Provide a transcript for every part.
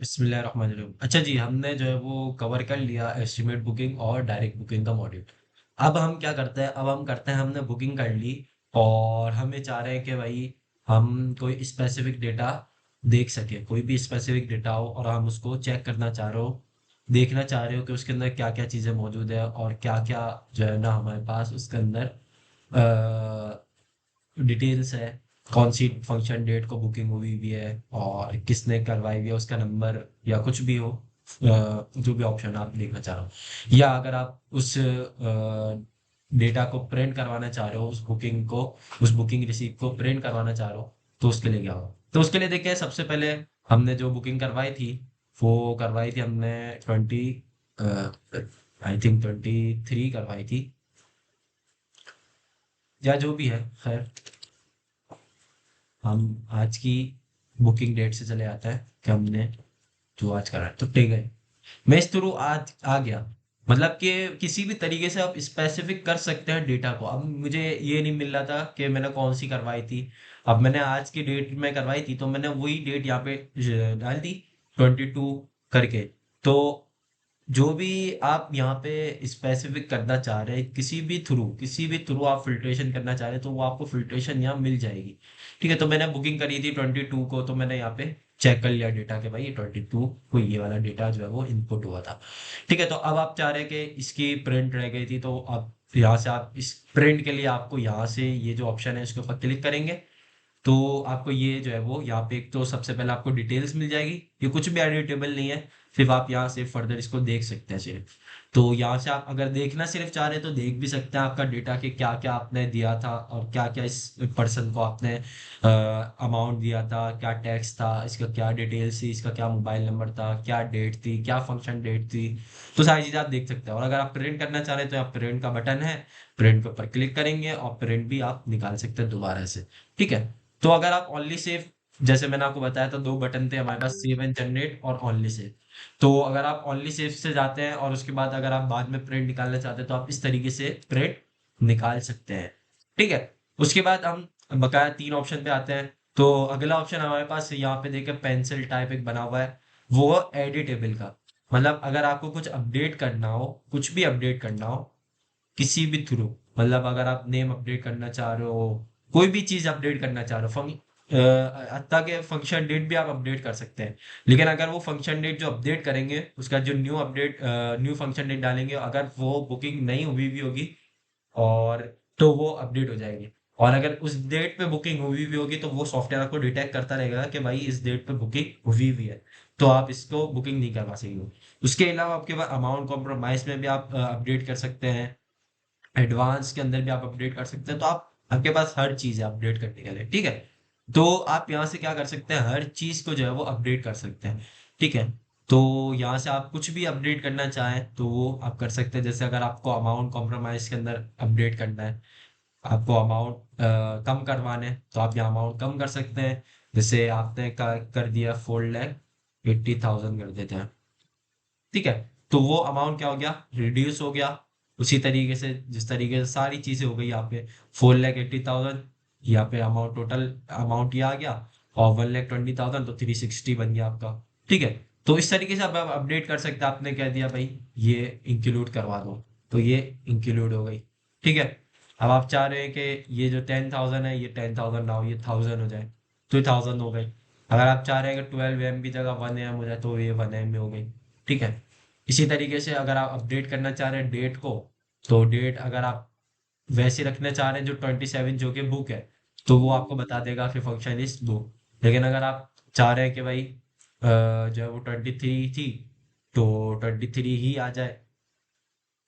बिस्मिल्लाहिर्रहमानिर्रहीम। अच्छा जी, हमने जो है वो कवर कर लिया एस्टिमेट बुकिंग और डायरेक्ट बुकिंग का मॉड्यूल। अब हम क्या करते हैं, अब हम करते हैं, हमने बुकिंग कर ली और हमें चाह रहे हैं कि भाई हम कोई स्पेसिफिक डेटा देख सके, कोई भी स्पेसिफिक डेटा हो और हम उसको चेक करना चाह रहे हो, देखना चाह रहे हो कि उसके अंदर क्या क्या चीज़ें मौजूद है और क्या क्या जो है ना हमारे पास उसके अंदर डिटेल्स है, कौन सी फंक्शन डेट को बुकिंग हुई भी है और किसने करवाई हुई है, उसका नंबर या कुछ भी हो, जो भी ऑप्शन आप देखना चाह रहे हो, या अगर आप उस डेटा को प्रिंट करवाना चाह रहे हो, उस बुकिंग को, उस बुकिंग रिसीप्ट को प्रिंट करवाना चाह रहे हो, तो उसके लिए क्या हो। तो उसके लिए देखिए, सबसे पहले हमने जो बुकिंग करवाई थी वो करवाई थी हमने 23 करवाई थी, या जो भी है, खैर हम आज की बुकिंग डेट से चले आते हैं कि हमने जो आज करा है, तो ठीक है, मैं इस थ्रू आज आ गया। मतलब कि किसी भी तरीके से आप स्पेसिफिक कर सकते हैं डेटा को। अब मुझे ये नहीं मिल रहा था कि मैंने कौन सी करवाई थी। अब मैंने आज की डेट में करवाई थी तो मैंने वही डेट यहाँ पे डाल दी, 22 करके। तो जो भी आप यहाँ पे स्पेसिफिक करना चाह रहे हैं, किसी भी थ्रू आप फिल्ट्रेशन करना चाह रहे हैं, तो वो आपको फिल्ट्रेशन यहाँ मिल जाएगी। ठीक है, तो मैंने बुकिंग करी थी 22 को, तो मैंने यहाँ पे चेक कर लिया डेटा के भाई ये 22 को ये वाला डेटा जो है वो इनपुट हुआ था। ठीक है, तो अब आप चाह रहे हैं कि इसकी प्रिंट रह गई थी, तो अब यहाँ से आप इस प्रिंट के लिए आपको यहाँ से ये जो ऑप्शन है इसके ऊपर क्लिक करेंगे, तो आपको ये जो है वो यहाँ पे एक तो सबसे पहले आपको डिटेल्स मिल जाएगी। ये कुछ भी एडिटेबल नहीं है, सिर्फ आप यहाँ से फर्दर इसको देख सकते हैं सिर्फ। तो यहाँ से आप अगर देखना सिर्फ चाह रहे हैं तो देख भी सकते हैं आपका डेटा के क्या क्या आपने दिया था और क्या क्या इस पर्सन को आपने अमाउंट दिया था, क्या टैक्स था, इसका क्या डिटेल्स थी, इसका क्या मोबाइल नंबर था, क्या डेट थी, क्या फंक्शन डेट थी। तो सारी चीज़ें आप देख सकते हैं। और अगर आप प्रिंट करना चाह रहे हैं तो आप प्रिंट का बटन है, प्रिंट के ऊपर क्लिक करेंगे और प्रिंट भी आप निकाल सकते हैं दोबारा से। ठीक है, तो अगर आप ओनली सेव, जैसे मैंने आपको बताया था दो बटन थे हमारे पास, सेव एंड जनरेट और ओनली सेव। तो अगर आप ओनली सेव से जाते हैं और उसके बाद अगर आप बाद में प्रिंट निकालना चाहते हैं तो आप इस तरीके से प्रिंट निकाल सकते हैं। ठीक है, उसके बाद हम बकाया तीन ऑप्शन पे आते हैं। तो अगला ऑप्शन हमारे पास यहाँ पे देखिए पेंसिल टाइप एक बना हुआ है, वो एडिटेबल का। मतलब अगर आपको कुछ अपडेट करना हो, कुछ भी अपडेट करना हो किसी भी थ्रू, मतलब अगर आप नेम अपडेट करना चाह रहे हो, कोई भी चीज़ अपडेट करना चाह रहे हो, हत्ता के फंक्शन डेट भी आप अपडेट कर सकते हैं। लेकिन अगर वो फंक्शन डेट जो अपडेट करेंगे, उसका जो न्यू फंक्शन डेट डालेंगे, अगर वो बुकिंग नहीं हुई भी होगी और तो वो अपडेट हो जाएगी। और अगर उस डेट पे बुकिंग हुई भी होगी तो वो सॉफ्टवेयर आपको डिटेक्ट करता रहेगा कि भाई इस डेट पे बुकिंग हुई हुई है, तो आप इसको बुकिंग नहीं करवा सकेंगे। उसके अलावा आपके पास अमाउंट कॉम्प्रोमाइज में भी आप अपडेट कर सकते हैं, एडवांस के अंदर भी आप अपडेट कर सकते हैं। तो आप, आपके पास हर चीज़ है अपडेट करने के लिए। ठीक है, तो आप यहाँ से क्या कर सकते हैं, हर चीज़ को जो है वो अपडेट कर सकते हैं। ठीक है, तो यहाँ से आप कुछ भी अपडेट करना चाहें तो वो आप कर सकते हैं। जैसे अगर आपको अमाउंट कॉम्प्रोमाइज के अंदर अपडेट करना है, आपको अमाउंट कम करवाने हैं, तो आप यहाँ अमाउंट कम कर सकते हैं। जैसे आपने कर दिया 4,80,000 कर देते हैं। ठीक है, तो वो अमाउंट क्या हो गया, रिड्यूस हो गया। उसी तरीके से जिस तरीके से सारी चीजें हो गई यहाँ पे, 4,80,000 यहाँ पे अमाउंट, टोटल अमाउंट ये आ गया, और 1,20,000 तो 360 बन गया आपका। ठीक है, तो इस तरीके से आप अपडेट कर सकते हैं। आपने कह दिया भाई ये इंक्लूड करवा दो, तो ये इंक्लूड हो गई। ठीक है, अब आप चाह रहे हैं कि ये जो 10,000 है ये 10,000 ना हो, ये 1,000 हो जाए, तो ये 1,000 हो गई। अगर आप चाह रहे हैं कि 12 MB जगह 1 AM हो जाए तो ये 1 MB हो गई। ठीक है, इसी तरीके से अगर आप अपडेट करना चाह रहे हैं डेट को, तो डेट अगर आप वैसे रखना चाह रहे हैं जो 27 जो कि बुक है, तो वो आपको बता देगा कि फंक्शन इज बुक। लेकिन अगर आप चाह रहे हैं कि भाई जो है वो 23 थी, तो 23 ही आ जाए,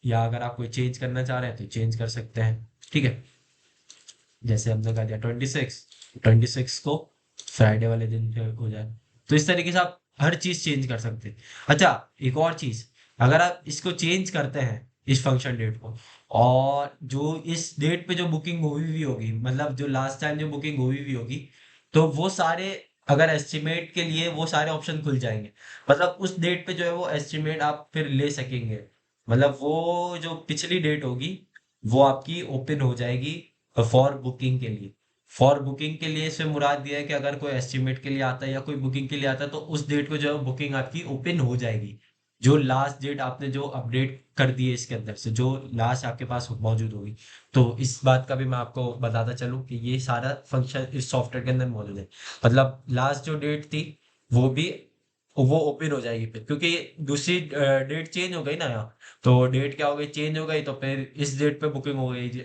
या अगर आप कोई चेंज करना चाह रहे हैं तो चेंज कर सकते हैं। ठीक है, जैसे हमने कहा दिया 26 को फ्राइडे वाले दिन पे हो जाए, तो इस तरीके से आप हर चीज चेंज कर सकते हैं। अच्छा, एक और चीज, अगर आप इसको चेंज करते हैं इस फंक्शन डेट को, और जो इस डेट पे जो बुकिंग हुई हुई होगी, मतलब जो लास्ट टाइम जो बुकिंग हुई हुई होगी, तो वो सारे, अगर एस्टिमेट के लिए वो सारे ऑप्शन खुल जाएंगे। मतलब उस डेट पे जो है वो एस्टिमेट आप फिर ले सकेंगे। मतलब वो जो पिछली डेट होगी वो आपकी ओपन हो जाएगी फॉर बुकिंग के लिए। फॉर बुकिंग के लिए इसमें मुराद दिया है कि अगर कोई एस्टिमेट के लिए आता है या कोई बुकिंग के लिए आता है तो उस डेट को जो है बुकिंग आपकी ओपन हो जाएगी। जो लास्ट डेट आपने जो अपडेट कर दी है इसके अंदर से जो लास्ट आपके पास मौजूद होगी। तो इस बात का भी मैं आपको बताता चलूँ कि ये सारा फंक्शन इस सॉफ्टवेयर के अंदर मौजूद है। मतलब लास्ट जो डेट थी वो भी वो ओपन हो जाएगी फिर, क्योंकि दूसरी डेट चेंज हो गई ना यहाँ। तो डेट क्या हो गई, चेंज हो गई, तो फिर इस डेट पे बुकिंग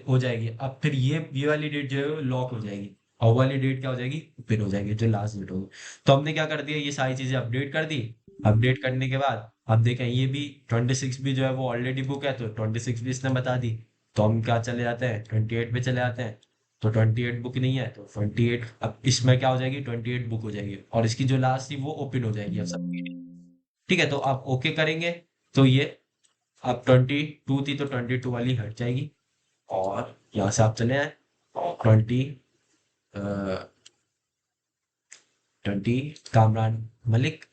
हो जाएगी। अब फिर ये वाली डेट जो है लॉक हो जाएगी और वो वाली डेट क्या हो जाएगी, ओपन हो जाएगी, जो लास्ट डेट होगी। तो हमने क्या कर दिया, ये सारी चीजें अपडेट कर दी। अपडेट करने के बाद अब देखें ये भी 26 भी जो है वो ऑलरेडी बुक है, तो 26 भी इसने बता दी। तो हम क्या चले जाते हैं, 28 पे चले जाते हैं। तो 28 बुक नहीं है, तो 28 अब इसमें क्या हो जाएगी, 28 बुक हो जाएगी और इसकी जो लास्ट थी वो ओपन हो जाएगी अब सबकी। ठीक है, तो आप ओके करेंगे तो ये अब 22 थी तो 22 वाली हट जाएगी। और यहाँ से आप चले आए और 20 कामरान मलिक।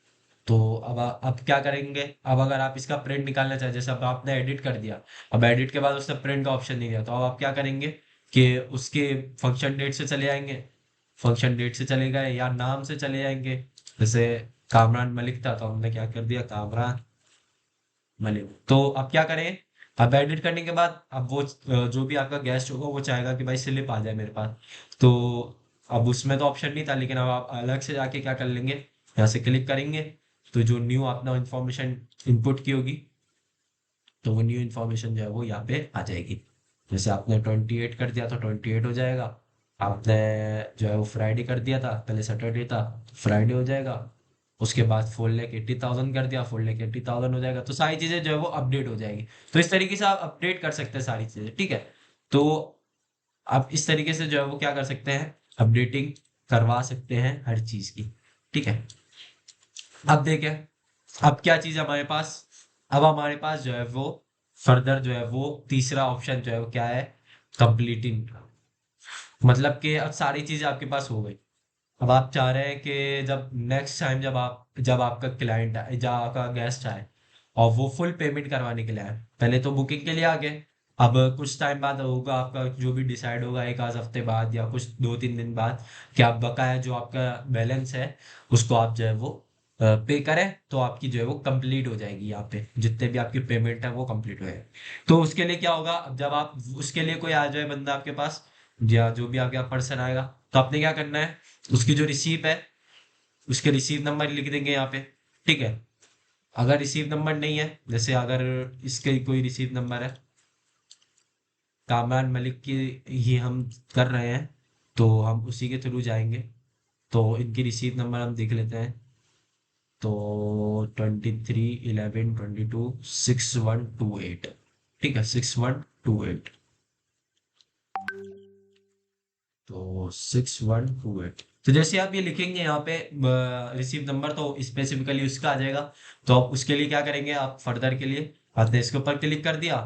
तो अब क्या करेंगे, अब अगर आप इसका प्रिंट निकालना चाहें, जैसे अब आपने एडिट कर दिया, अब एडिट के बाद उसने प्रिंट का ऑप्शन नहीं दिया, तो अब आप क्या करेंगे कि उसके फंक्शन डेट से चले जाएंगे। फंक्शन डेट से चले गए या नाम से चले जाएंगे। जैसे कामरान मलिक था तो हमने क्या कर दिया, कामरान मलिक। तो अब क्या करें, अब एडिट करने के बाद अब वो जो भी आपका गेस्ट होगा वो चाहेगा कि भाई स्लिप आ जाए मेरे पास। तो अब उसमें तो ऑप्शन नहीं था, लेकिन अब आप अलग से जाके क्या कर लेंगे, यहाँ से क्लिक करेंगे। तो जो न्यू आपने इंफॉर्मेशन इनपुट की होगी, तो वो न्यू इन्फॉर्मेशन जो है वो यहाँ पे आ जाएगी। जैसे आपने 28 कर दिया तो 28 हो जाएगा। आपने जो है वो फ्राइडे कर दिया था, पहले सैटरडे था, तो फ्राइडे हो जाएगा। उसके बाद 4,80,000 कर दिया, 4,80,000 हो जाएगा। तो सारी चीजें जो है वो अपडेट हो जाएगी। तो इस तरीके से आप अपडेट कर सकते हैं सारी चीजें, ठीक है। तो आप इस तरीके से जो है वो क्या कर सकते हैं, अपडेटिंग करवा सकते हैं हर चीज की। ठीक है, अब देखें अब क्या चीज है हमारे पास। अब हमारे पास जो है वो फर्दर जो है वो तीसरा ऑप्शन जो है वो क्या है, कंप्लीटिंग। मतलब कि अब सारी चीजें आपके पास हो गई। अब आप चाह रहे हैं कि जब नेक्स्ट टाइम जब आपका क्लाइंट आए, जब आपका गेस्ट आए और वो फुल पेमेंट करवाने के लिए आए, पहले तो बुकिंग के लिए आ गए। अब कुछ टाइम बाद होगा आपका जो भी डिसाइड होगा, एक आध हफ्ते बाद या कुछ 2-3 दिन बाद, कि आप बकाया जो आपका बैलेंस है उसको आप जो है वो पे करें, तो आपकी जो है वो कंप्लीट हो जाएगी। यहाँ पे जितने भी आपकी पेमेंट है वो कंप्लीट हो जाएगी। तो उसके लिए क्या होगा, अब जब आप उसके लिए कोई आ जाए बंदा आपके पास या जो भी आपका पर्सन आएगा, तो आपने क्या करना है, उसकी जो रिसीप है उसके रिसीव नंबर लिख देंगे यहाँ पे। ठीक है, अगर रिसीव नंबर नहीं है, जैसे अगर इसके कोई रिसीव नंबर है, कामरान मलिक की ही हम कर रहे हैं, तो हम उसी के थ्रू जाएंगे। तो इनकी रिसीव नंबर हम देख लेते हैं। तो 23/11/22 6128। ठीक है, 6128। तो 6128, तो जैसे आप ये लिखेंगे यहाँ पे रिसीव नंबर, तो स्पेसिफिकली उसका आ जाएगा। तो आप उसके लिए क्या करेंगे, आप फर्दर के लिए आपने इसके ऊपर क्लिक कर दिया।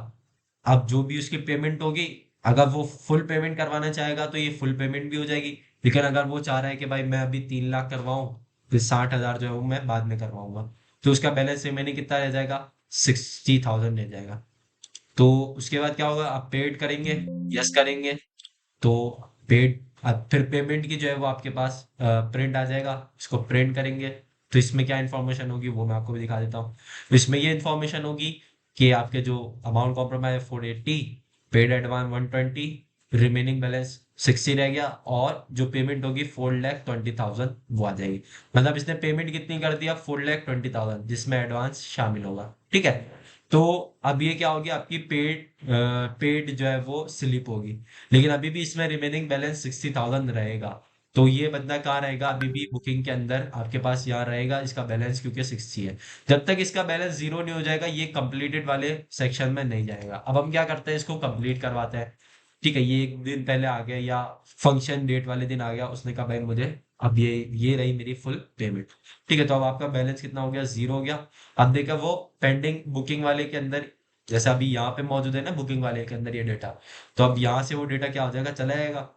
अब जो भी उसकी पेमेंट होगी, अगर वो फुल पेमेंट करवाना चाहेगा तो ये फुल पेमेंट भी हो जाएगी। लेकिन अगर वो चाह रहा है कि भाई मैं अभी 3 लाख करवाऊं, फिर 60,000 जो है वो मैं बाद में करवाऊंगा, तो उसका बैलेंस रिमेनिंग कितना रह जाएगा, 60,000 रह जाएगा। तो उसके बाद क्या होगा, आप पेड करेंगे, यस करेंगे। तो पेड, अब फिर पेमेंट की जो है वो आपके पास प्रिंट आ जाएगा, इसको प्रिंट करेंगे। तो इसमें क्या इन्फॉर्मेशन होगी वो मैं आपको भी दिखा देता हूँ। तो इसमें ये इन्फॉर्मेशन होगी कि आपके जो amount compromise 480, paid advance 120, remaining balance 60 रह गया, और जो पेमेंट होगी 4,20,000 वो आ जाएगी। मतलब इसने पेमेंट कितनी कर दिया, 4,20,000, जिसमें एडवांस शामिल होगा। ठीक है, तो अब ये क्या होगी, आपकी पेड जो है वो स्लिप होगी। लेकिन अभी भी इसमें रिमेनिंग बैलेंस 60,000 रहेगा। तो ये बंदा कहाँ रहेगा, अभी भी बुकिंग के अंदर आपके पास यहाँ रहेगा, इसका बैलेंस क्योंकि 60 है। जब तक इसका बैलेंस जीरो नहीं हो जाएगा ये कंप्लीटेड वाले सेक्शन में नहीं जाएगा। अब हम क्या करते हैं, इसको कंप्लीट करवाते हैं। ठीक है, ये एक दिन पहले आ गया या फंक्शन डेट वाले दिन आ गया, उसने कहा भाई मुझे अब ये रही मेरी फुल पेमेंट। ठीक है, तो अब आपका बैलेंस कितना हो गया, जीरो हो गया। अब देखा वो पेंडिंग बुकिंग वाले के अंदर, जैसे अभी यहाँ पे मौजूद है ना बुकिंग वाले के अंदर ये डेटा, तो अब यहाँ से वो डेटा क्या हो जाएगा, चला जाएगा।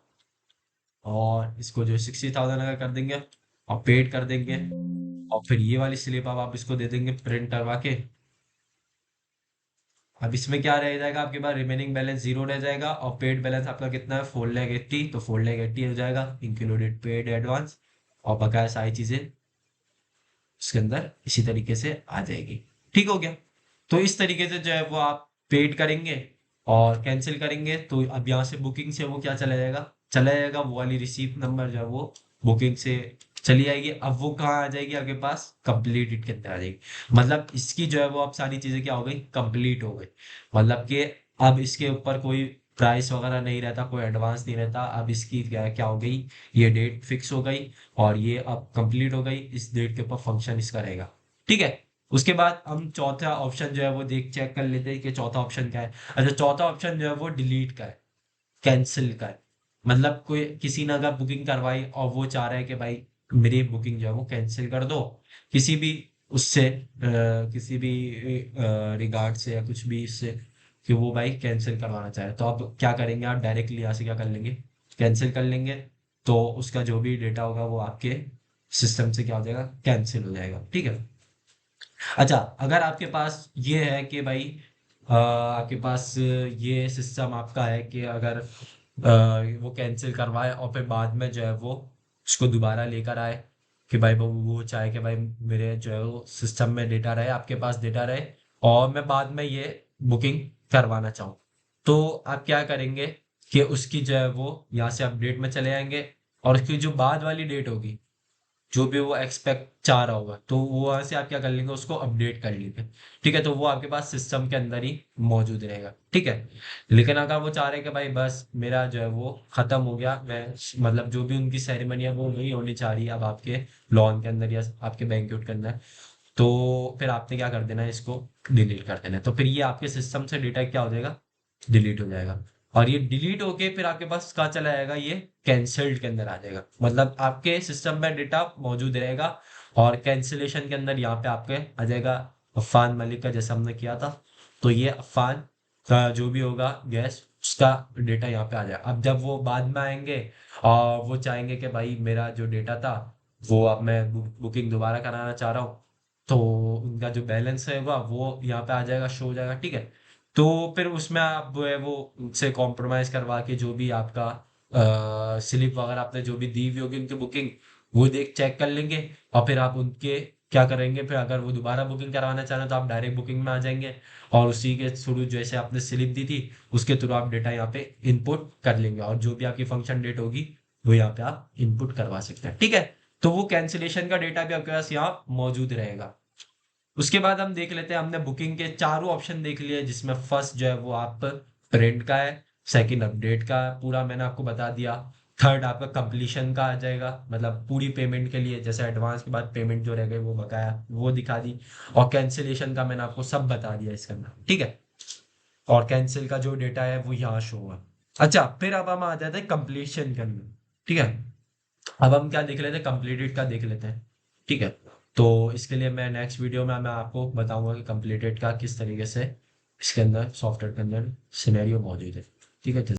और इसको जो 60,000 अगर कर देंगे और पेड कर देंगे, और फिर ये वाली स्लिप अब आप इसको दे देंगे प्रिंट करवा के। अब इसमें क्या रह जाएगा, आपके पास रिमेनिंग बैलेंस जीरो रह जाएगा, और पेड बैलेंस आपका कितना है 4,80,000, तो 4,80,000 हो जाएगा इंक्लूडेड पेड एडवांस, और बकाया सारी चीजें उसके अंदर इसी तरीके से आ जाएगी। ठीक हो गया। तो इस तरीके से जो है वो आप पेड करेंगे और कैंसिल करेंगे, तो अब यहाँ से बुकिंग से वो क्या चला जाएगा वो वाली रिसीप्ट नंबर जो है वो बुकिंग से चली जाएगी। अब वो कहाँ आ जाएगी आपके पास, कंप्लीटेड के अंदर आ जाएगी। मतलब इसकी जो है वो अब सारी चीजें क्या हो गई, कंप्लीट हो गई। मतलब कि अब इसके ऊपर कोई प्राइस वगैरह नहीं रहता, कोई एडवांस नहीं रहता। अब इसकी क्या क्या हो गई, ये डेट फिक्स हो गई, और ये अब कंप्लीट हो गई, इस डेट के ऊपर फंक्शन इसका रहेगा। ठीक है। उसके बाद हम चौथा ऑप्शन जो है वो देख चेक कर लेते हैं कि चौथा ऑप्शन क्या है। अच्छा, चौथा ऑप्शन जो है वो डिलीट का है, कैंसिल का है। मतलब कोई किसी ने अगर बुकिंग करवाई और वो चाह रहा है कि भाई मेरी बुकिंग जो है वो कैंसिल कर दो, किसी भी उससे किसी भी रिगार्ड से या कुछ भी इससे, कि वो भाई कैंसिल करवाना चाहे, तो आप क्या करेंगे, आप डायरेक्टली यहाँ से क्या कर लेंगे, कैंसिल कर लेंगे। तो उसका जो भी डेटा होगा वो आपके सिस्टम से क्या हो जाएगा, कैंसिल हो जाएगा। ठीक है। अच्छा, अगर आपके पास ये है कि भाई आपके पास ये सिस्टम आपका है कि अगर वो कैंसिल करवाए और फिर बाद में जो है वो उसको दोबारा लेकर आए, कि भाई वो चाहे कि भाई मेरे जो है वो सिस्टम में डेटा रहे, आपके पास डेटा रहे, और मैं बाद में ये बुकिंग करवाना चाहूँ, तो आप क्या करेंगे कि उसकी जो है वो यहाँ से अपडेट में चले जाएंगे, और उसकी जो बाद वाली डेट होगी, जो भी वो एक्सपेक्ट चाह रहा होगा, तो वो वहां से आप क्या कर लेंगे, उसको अपडेट कर लेंगे। ठीक है, तो वो आपके पास सिस्टम के अंदर ही मौजूद रहेगा। ठीक है। लेकिन अगर वो चाह रहे हैं कि भाई बस मेरा जो है वो खत्म हो गया, मैं मतलब जो भी उनकी सेरेमनी है वो नहीं होनी चाह रही अब आपके लॉन के अंदर या आपके बैंक्वेट के अंदर, तो फिर आपने क्या कर देना है, इसको डिलीट कर देना है। तो फिर ये आपके सिस्टम से डेटा क्या हो जाएगा, डिलीट हो जाएगा। और ये डिलीट होके फिर आपके पास कहाँ चला जाएगा, ये कैंसल्ड के अंदर आ जाएगा। मतलब आपके सिस्टम में डेटा मौजूद रहेगा, और कैंसिलेशन के अंदर यहाँ पे आपके आ जाएगा अफान मलिक का, जैसा हमने किया था। तो ये अफान का जो भी होगा गैस, उसका डेटा यहाँ पे आ जाएगा। अब जब वो बाद में आएंगे और वो चाहेंगे कि भाई मेरा जो डेटा था वो अब मैं बुकिंग दोबारा कराना चाह रहा हूँ, तो उनका जो बैलेंस है वो यहाँ पे आ जाएगा, शो हो जाएगा। ठीक है। तो फिर उसमें आप जो है वो उनसे कॉम्प्रोमाइज करवा के जो भी आपका स्लिप वगैरह आपने जो भी दी हुई होगी उनकी बुकिंग, वो देख चेक कर लेंगे। और फिर आप उनके क्या करेंगे, फिर अगर वो दोबारा बुकिंग करवाना चाह रहे हैं तो आप डायरेक्ट बुकिंग में आ जाएंगे, और उसी के थ्रू जैसे आपने स्लिप दी थी उसके थ्रू आप डेटा यहाँ पे इनपुट कर लेंगे, और जो भी आपकी फंक्शन डेट होगी वो यहाँ पे आप इनपुट करवा सकते हैं। ठीक है। तो वो कैंसिलेशन का डेटा भी आपके पास यहाँ मौजूद रहेगा। उसके बाद हम देख लेते हैं, हमने बुकिंग के चारों ऑप्शन देख लिए, जिसमें फर्स्ट जो है वो आप प्रिंट का है, सेकंड अपडेट का पूरा मैंने आपको बता दिया, थर्ड आपका कंप्लीशन का आ जाएगा, मतलब पूरी पेमेंट के लिए जैसे एडवांस के बाद पेमेंट जो रह गई वो बकाया वो दिखा दी, और कैंसिलेशन का मैंने आपको सब बता दिया इसके अंदर। ठीक है। और कैंसिल का जो डेटा है वो यहाँ शो हुआ। अच्छा, फिर अब हम आ जाते हैं कंप्लीशन के अंदर। ठीक है। अब हम क्या देख लेते हैं, कंप्लीटेड का देख लेते हैं। ठीक है। तो इसके लिए मैं नेक्स्ट वीडियो में मैं आपको बताऊंगा कि कंप्लीटेड का किस तरीके से इसके अंदर सॉफ्टवेयर के अंदर सिनेरियो मौजूद है। ठीक है।